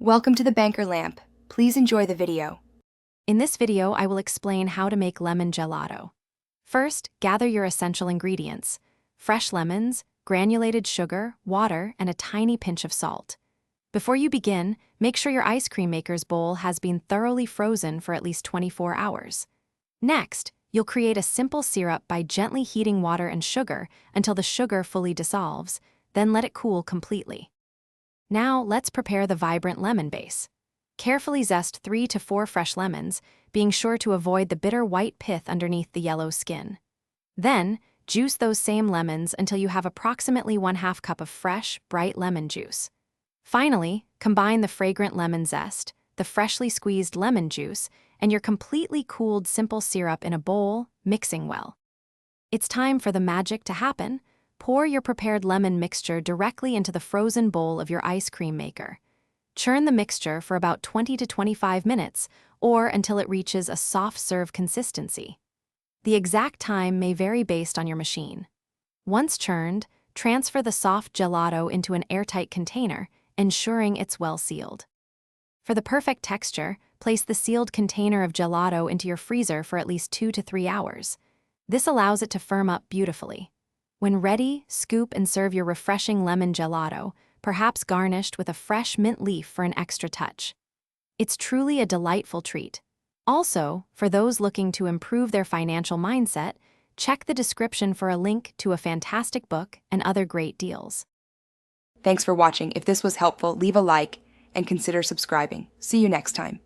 Welcome to the Banker Lamp. Please enjoy the video. In this video, I will explain how to make lemon gelato. First, gather your essential ingredients: fresh lemons, granulated sugar, water, and a tiny pinch of salt. Before you begin, make sure your ice cream maker's bowl has been thoroughly frozen for at least 24 hours. Next, you'll create a simple syrup by gently heating water and sugar until the sugar fully dissolves, then let it cool completely. Now, let's prepare the vibrant lemon base. Carefully zest 3 to 4 fresh lemons, being sure to avoid the bitter white pith underneath the yellow skin. Then, juice those same lemons until you have approximately 1/2 cup of fresh, bright lemon juice. Finally, combine the fragrant lemon zest, the freshly squeezed lemon juice, and your completely cooled simple syrup in a bowl, mixing well. It's time for the magic to happen. Pour your prepared lemon mixture directly into the frozen bowl of your ice cream maker. Churn the mixture for about 20 to 25 minutes, or until it reaches a soft serve consistency. The exact time may vary based on your machine. Once churned, transfer the soft gelato into an airtight container, ensuring it's well sealed. For the perfect texture, place the sealed container of gelato into your freezer for at least 2 to 3 hours. This allows it to firm up beautifully. When ready, scoop and serve your refreshing lemon gelato, perhaps garnished with a fresh mint leaf for an extra touch. It's truly a delightful treat. Also, for those looking to improve their financial mindset, check the description for a link to a fantastic book and other great deals. Thanks for watching. If this was helpful, leave a like and consider subscribing. See you next time.